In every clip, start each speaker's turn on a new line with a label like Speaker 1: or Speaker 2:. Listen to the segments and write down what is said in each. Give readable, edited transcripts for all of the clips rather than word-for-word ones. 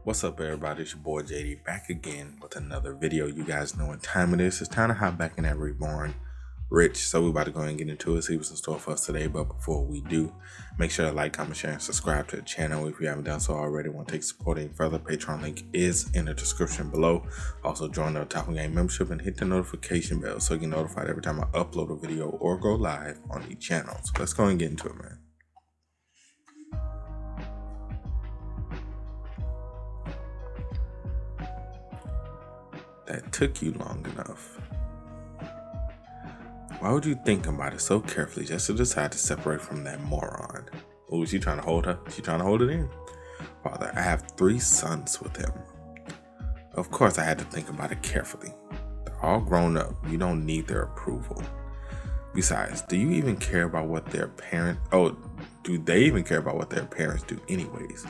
Speaker 1: What's up, everybody? It's your boy JD back again with another video. You guys know what time it is. It's time to hop back in that Reborn Rich. So we're about to go and get into it, see what's in store for us today. But before we do, make sure to like, comment, share, and subscribe to the channel if you haven't done so already. Want to take support any further? Patreon link is in the description below. Also join the Otaku Gang membership and hit the notification bell so you get notified every time I upload a video or go live on each channel. So let's go and get into it, man. That took you long enough. Why would you think about it so carefully just to decide to separate from that moron? Oh, is she trying to hold her? She trying to hold it in? Father, I have 3 sons with him. Of course, I had to think about it carefully. They're all grown up. You don't need their approval. Besides, do you even care about what their parents... Oh, do they even care about what their parents do anyways?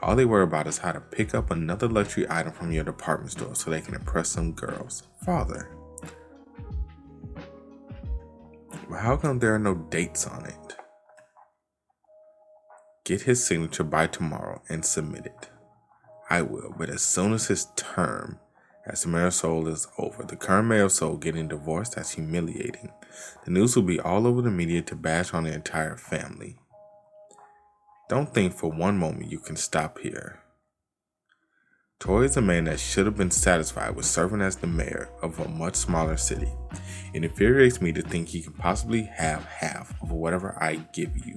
Speaker 1: All they worry about is how to pick up another luxury item from your department store so they can impress some girls. Father. But how come there are no dates on it? Get his signature by tomorrow and submit it. I will, but as soon as his term as the mayor of Seoul is over. The current mayor of Seoul getting divorced, that's humiliating. The news will be all over the media to bash on the entire family. Don't think for one moment you can stop here. Toy is a man that should have been satisfied with serving as the mayor of a much smaller city. It infuriates me to think he can possibly have half of whatever I give you.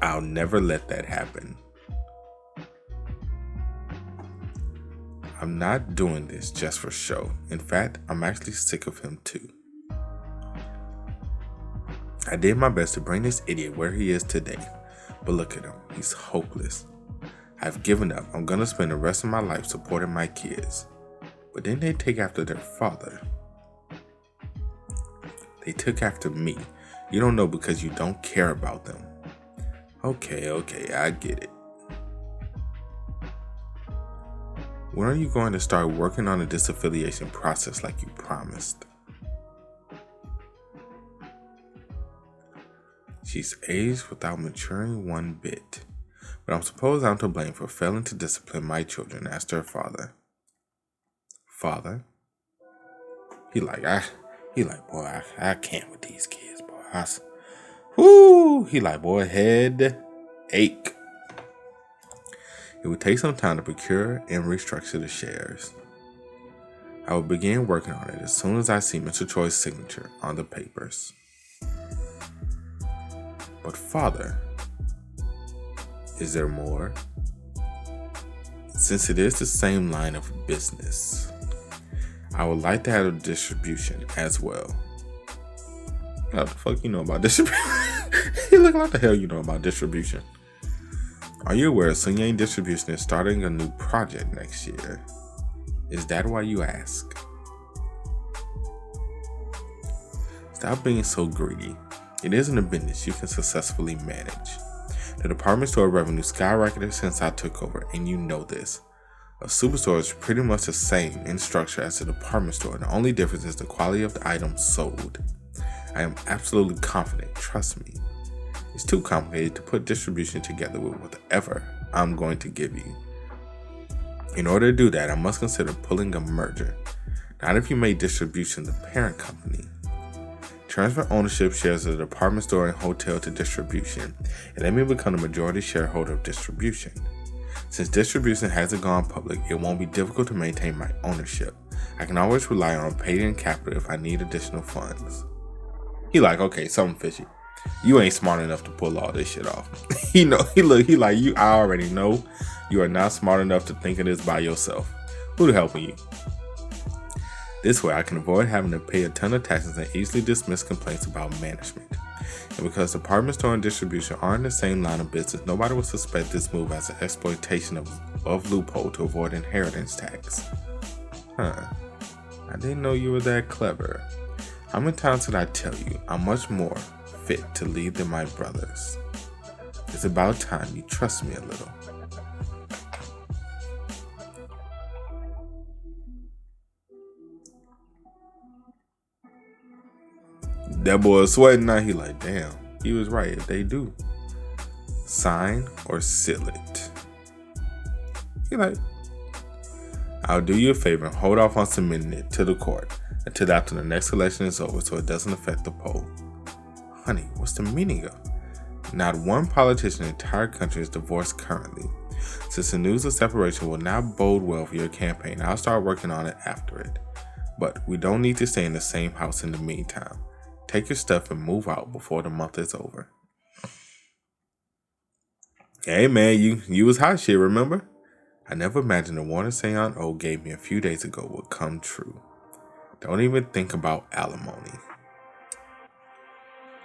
Speaker 1: I'll never let that happen. I'm not doing this just for show. In fact, I'm actually sick of him too. I did my best to bring this idiot where he is today, but look at him. He's hopeless. I've given up. I'm gonna spend the rest of my life supporting my kids. But then they take after their father. They took after me. You don't know because you don't care about them. Okay, I get it. When are you going to start working on the disaffiliation process like you promised? She's aged without maturing one bit. But I'm supposed I'm to blame for failing to discipline my children, asked her father. Father? He like, boy, I can't with these kids, boy. He like, boy, head ache. It would take some time to procure and restructure the shares. I will begin working on it as soon as I see Mr. Choi's signature on the papers. But father, is there more? Since it is the same line of business, I would like to have a distribution as well. What the fuck you know about distribution? You look like the hell you know about distribution. Are you aware Soonyang Distribution is starting a new project next year? Is that why you ask? Stop being so greedy. It isn't a business you can successfully manage. The department store revenue skyrocketed since I took over, and you know this. A superstore is pretty much the same in structure as a department store. The only difference is the quality of the items sold. I am absolutely confident, trust me. It's too complicated to put distribution together with whatever I'm going to give you. In order to do that, I must consider pulling a merger. Not if you make distribution the parent company. Transfer ownership shares of the department store and hotel to distribution, and let me become the majority shareholder of distribution. Since distribution hasn't gone public, it won't be difficult to maintain my ownership. I can always rely on paid-in capital if I need additional funds. He like, okay, something fishy. You ain't smart enough to pull all this shit off. He like, you. I already know you are not smart enough to think of this by yourself. Who the helping you? This way, I can avoid having to pay a ton of taxes and easily dismiss complaints about management. And because department store and distribution are in the same line of business, nobody will suspect this move as an exploitation of loophole to avoid inheritance tax. I didn't know you were that clever. How many times did I tell you I'm much more fit to lead than my brothers? It's about time you trust me a little. That boy is sweating now. He like, damn, he was right. If they do, sign or seal it. He like, I'll do you a favor and hold off on submitting it to the court until after the next election is over so it doesn't affect the poll. Honey, what's the meaning of? Not one politician in the entire country is divorced currently. Since the news of separation will not bode well for your campaign, I'll start working on it after it. But we don't need to stay in the same house in the meantime. Take your stuff and move out before the month is over. Hey man, you was hot shit, remember? I never imagined the warning Soonyang gave me a few days ago would come true. Don't even think about alimony.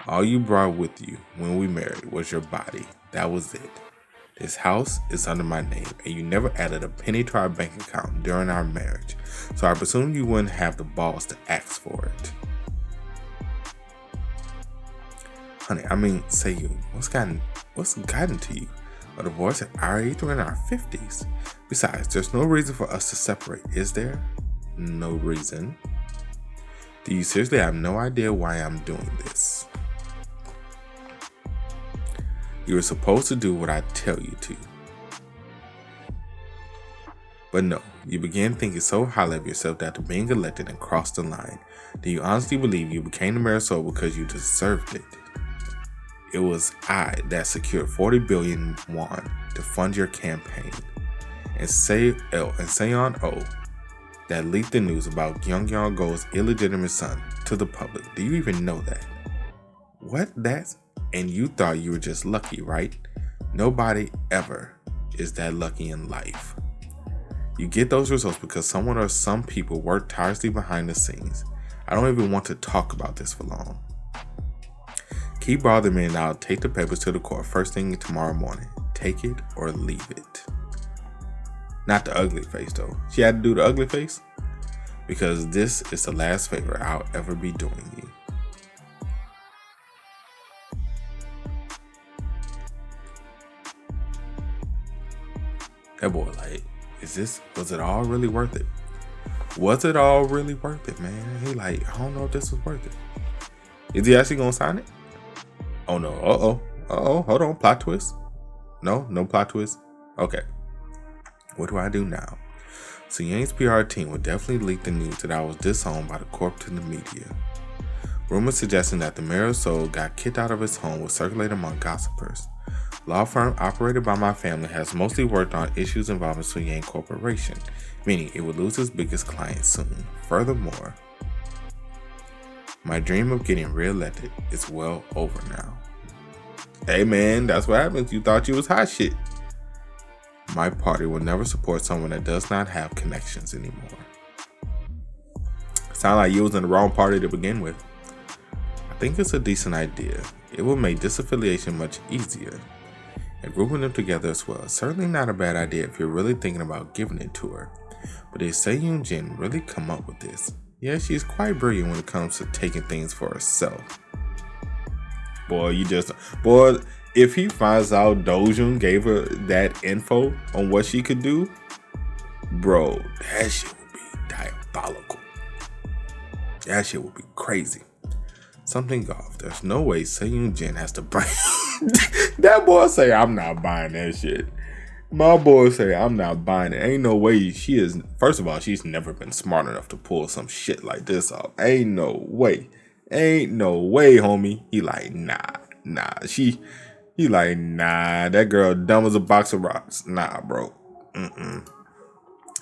Speaker 1: All you brought with you when we married was your body. That was it. This house is under my name, and you never added a penny to our bank account during our marriage, so I presume you wouldn't have the balls to ask for it. Honey, what's gotten to you? A divorce at our age, we're in our 50s. Besides, there's no reason for us to separate, is there? No reason. Do you seriously have no idea why I'm doing this? You were supposed to do what I tell you to. But no, you began thinking so highly of yourself that after being elected and crossed the line, do you honestly believe you became the mayor so because you deserved it? It was I that secured 40 billion won to fund your campaign. And Soonyang that leaked the news about Hyeonwoo's illegitimate son to the public. Do you even know that? What? And you thought you were just lucky, right? Nobody ever is that lucky in life. You get those results because someone or some people work tirelessly behind the scenes. I don't even want to talk about this for long. Keep bothering me and I'll take the papers to the court first thing tomorrow morning. Take it or leave it. Not the ugly face though. She had to do the ugly face? Because this is the last favor I'll ever be doing you. That boy like, was it all really worth it? Was it all really worth it, man? He like, I don't know if this was worth it. Is he actually gonna sign it? Oh no, hold on, plot twist. No plot twist. Okay. What do I do now? Soonyang's PR team would definitely leak the news that I was disowned by the corp to the media. Rumors suggesting that the mayor of Seoul got kicked out of his home would circulate among gossipers. Law firm operated by my family has mostly worked on issues involving Soonyang Corporation, meaning it would lose its biggest client soon. Furthermore, my dream of getting re-elected is well over now. Hey man, that's what happens. You thought you was hot shit. My party will never support someone that does not have connections anymore. Sound like you was in the wrong party to begin with. I think it's a decent idea. It will make disaffiliation much easier. And grouping them together as well. Certainly not a bad idea if you're really thinking about giving it to her. But did Dojun Jin really come up with this? Yeah, she's quite brilliant when it comes to taking things for herself. Boy, if he finds out Dojun gave her that info on what she could do, bro, that shit would be diabolical. That shit would be crazy. Something off. There's no way Soonyang Jin has to buy. That boy say, I'm not buying that shit. My boy say, I'm not buying it. Ain't no way she is. First of all, she's never been smart enough to pull some shit like this off. Ain't no way. Ain't no way, homie. He like, nah. He like, nah. That girl dumb as a box of rocks. Nah, bro.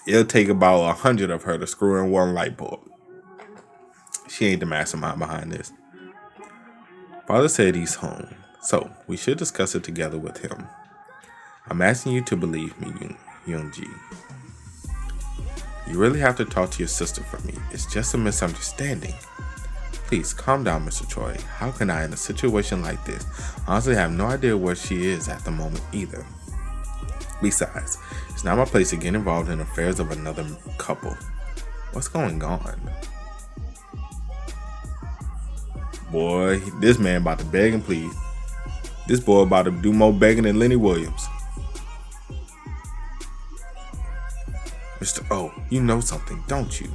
Speaker 1: It'll take about 100 of her to screw in one light bulb. She ain't the mastermind behind this. Father said he's home, so we should discuss it together with him. I'm asking you to believe me, Youngji. You really have to talk to your sister for me. It's just a misunderstanding. Please calm down, Mr. Choi. How can I, in a situation like this, honestly have no idea where she is at the moment either? Besides, it's not my place to get involved in affairs of another couple. What's going on? Boy, this man about to beg and plead. This boy about to do more begging than Lenny Williams. Mr. O, you know something, don't you?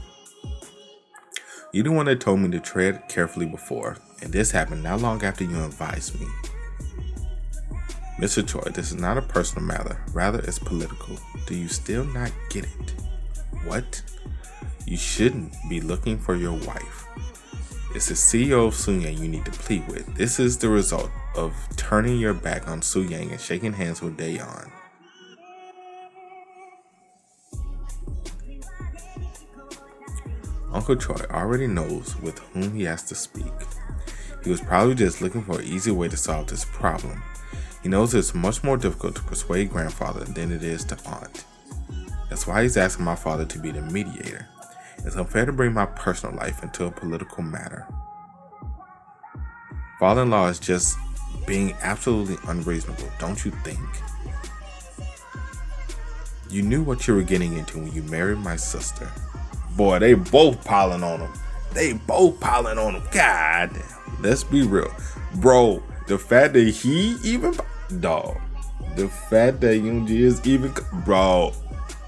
Speaker 1: You're the one that told me to tread carefully before, and this happened not long after you advised me. Mr. Choi, this is not a personal matter, rather it's political. Do you still not get it? What? You shouldn't be looking for your wife. It's the CEO of Soonyang you need to plead with. This is the result of turning your back on Soonyang and shaking hands with Daeyeon. Uncle Choi already knows with whom he has to speak. He was probably just looking for an easy way to solve this problem. He knows it's much more difficult to persuade grandfather than it is to aunt. That's why he's asking my father to be the mediator. It's unfair to bring my personal life into a political matter. Father-in-law is just being absolutely unreasonable, don't you think? You knew what you were getting into when you married my sister. Boy, they both piling on him. God damn. Let's be real. Bro, the fact that he even... Dog. The fact that Yoonji is even... Bro,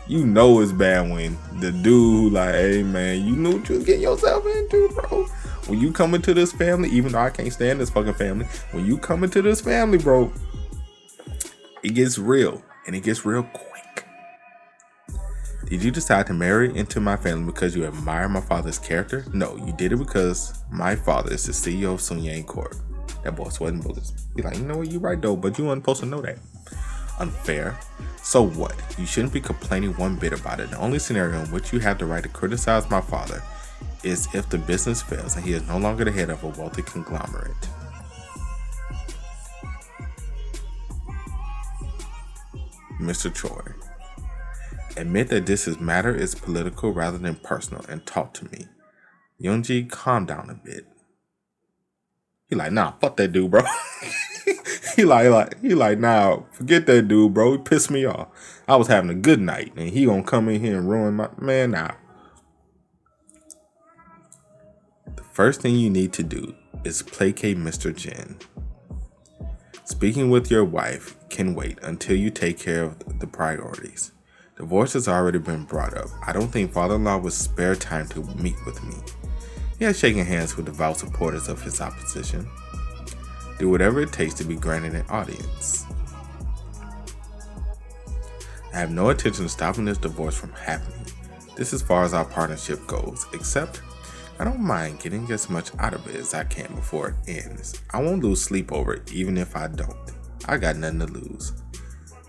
Speaker 1: you know it's bad when the dude who like, hey man, you knew what you was getting yourself into, bro. When you come into this family, even though I can't stand this fucking family, when you come into this family, bro, it gets real. And it gets real quick. Did you decide to marry into my family because you admire my father's character? No, you did it because my father is the CEO of Soonyang Group. That boy sweating bullets. Be like, you know what, you right though, but you weren't supposed to know that. Unfair. So what? You shouldn't be complaining one bit about it. The only scenario in which you have the right to criticize my father is if the business fails and he is no longer the head of a wealthy conglomerate. Mr. Choi, admit that this matter is political rather than personal and talk to me. Yoonji, calm down a bit. He like, nah, fuck that dude, bro. he like, nah, forget that dude, bro. He pissed me off. I was having a good night, and he gonna come in here and ruin my... Man, nah. The first thing you need to do is placate Mr. Jin. Speaking with your wife can wait until you take care of the priorities. Divorce has already been brought up. I don't think father-in-law would spare time to meet with me. He has shaken hands with devout supporters of his opposition. Do whatever it takes to be granted an audience. I have no intention of stopping this divorce from happening. This as far as our partnership goes, except I don't mind getting as much out of it as I can before it ends. I won't lose sleep over it even if I don't. I got nothing to lose.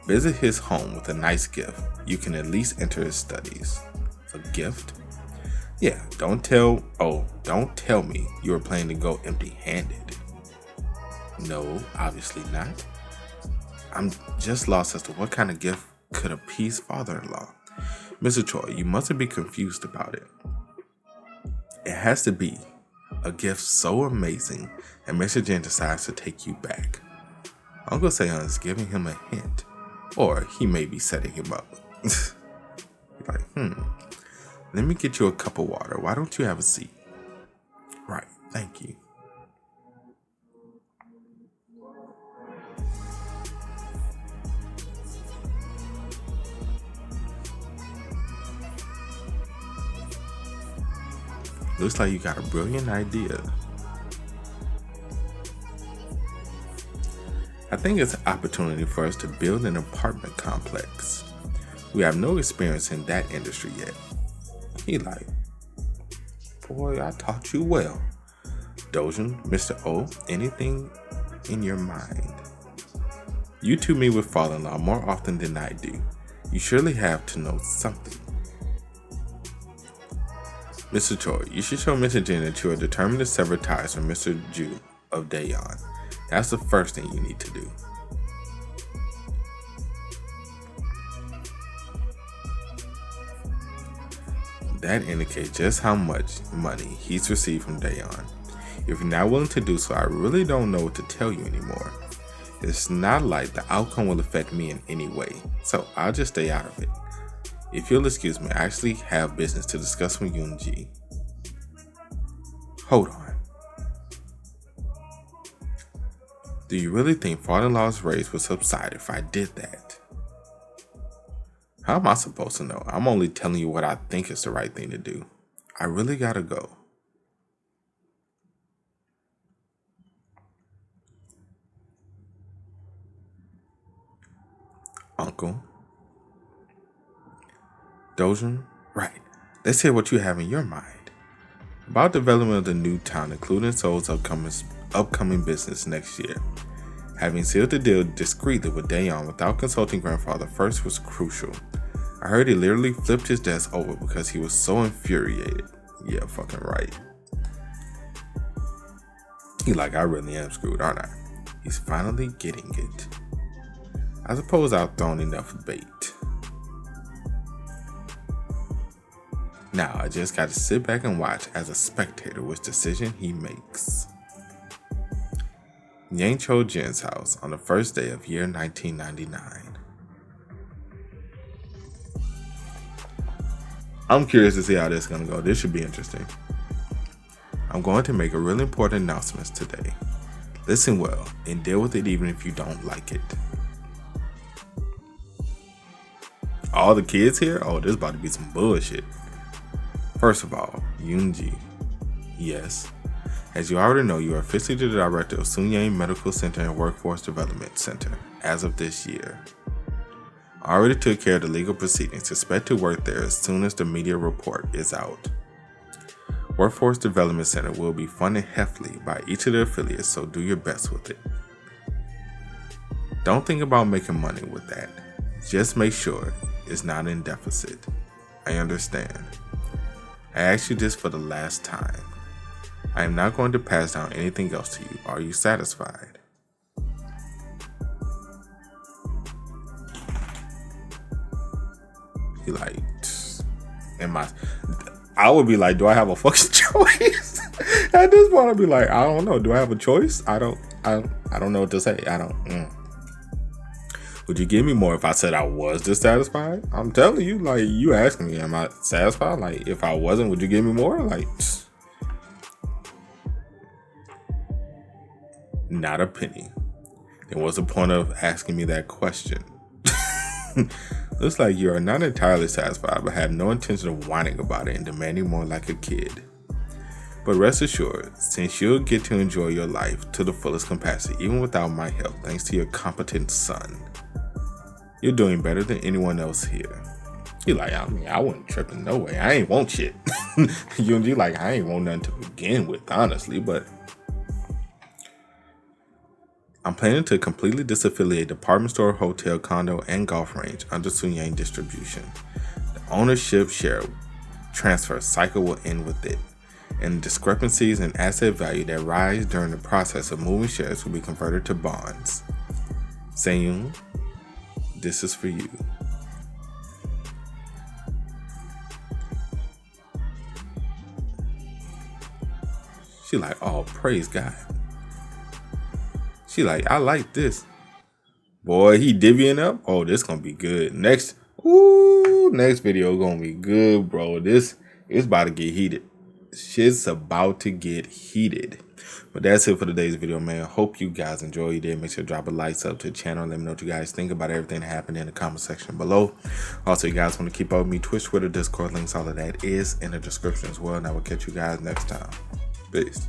Speaker 1: Visit his home with a nice gift. You can at least enter his studies. A gift? Yeah, don't tell me you were planning to go empty-handed. No, obviously not. I'm just lost as to what kind of gift could appease father-in-law. Mr. Choi, you mustn't be confused about it. It has to be a gift so amazing and Mr. Jin decides to take you back. Uncle Seon is giving him a hint, or he may be setting him up. Like, let me get you a cup of water. Why don't you have a seat? Right, thank you. Looks like you got a brilliant idea. I think it's an opportunity for us to build an apartment complex. We have no experience in that industry yet. He like, boy, I taught you well. Dojun, Mr. O, anything in your mind? You two meet with father-in-law more often than I do. You surely have to know something. Mr. Choi, you should show Mr. Jin that you are determined to sever ties from Mr. Ju of Daeyeon. That's the first thing you need to do. That indicates just how much money he's received from Daeyeon. If you're not willing to do so, I really don't know what to tell you anymore. It's not like the outcome will affect me in any way, so I'll just stay out of it. If you'll excuse me, I actually have business to discuss with Yoonji. Hold on. Do you really think father-in-law's rage would subside if I did that? How am I supposed to know? I'm only telling you what I think is the right thing to do. I really gotta go. Uncle. Dojun, right. Let's hear what you have in your mind about development of the new town, including Seoul's upcoming business next year. Having sealed the deal discreetly with Daeon without consulting grandfather first was crucial. I heard he literally flipped his desk over because he was so infuriated. Yeah, fucking right. He like, I really am screwed, aren't I? He's finally getting it. I suppose I've thrown enough bait. Now I just got to sit back and watch as a spectator which decision he makes. Yang Jin's house on the first day of year 1999. I'm curious to see how this is going to go. This should be interesting. I'm going to make a really important announcement today. Listen well and deal with it even if you don't like it. All the kids here? Oh, this is about to be some bullshit. First of all, Yoonji. Yes. As you already know, you are officially the director of Soonyang Medical Center and Workforce Development Center as of this year. I already took care of the legal proceedings. Expect to work there as soon as the media report is out. Workforce Development Center will be funded heavily by each of the affiliates, so do your best with it. Don't think about making money with that. Just make sure it's not in deficit. I understand. I ask you this for the last time. I am not going to pass down anything else to you. Are you satisfied? He like, I would be like, do I have a fucking choice? At this point, I'd be like, I don't know. Do I have a choice? I don't know what to say. Would you give me more if I said I was dissatisfied? I'm telling you, like, you asking me, am I satisfied? Like, if I wasn't, would you give me more? Like, not a penny. Then what's the point of asking me that question? Looks like you are not entirely satisfied, but have no intention of whining about it and demanding more like a kid. But rest assured, since you'll get to enjoy your life to the fullest capacity, even without my help, thanks to your competent son, you're doing better than anyone else here. He like, I wasn't tripping, no way. I ain't want shit. You like, I ain't want nothing to begin with, honestly, but I'm planning to completely disaffiliate department store, hotel, condo, and golf range under Soonyang distribution. The ownership share transfer cycle will end with it, and discrepancies in asset value that rise during the process of moving shares will be converted to bonds. Soonyang, this is for you. She like, oh, praise God. She like, I like this. Boy, he divvying up. Oh, this gonna be good. Next video gonna be good, bro. This is about to get heated. Shit's about to get heated. But that's it for today's video, man. Hope you guys enjoy. You did. Make sure to drop a like up to the channel. Let me know what you guys think about everything that happened in the comment section below. Also, you guys want to keep up with me, Twitch, Twitter, Discord, links, all of that is in the description as well. And I will catch you guys next time. Peace.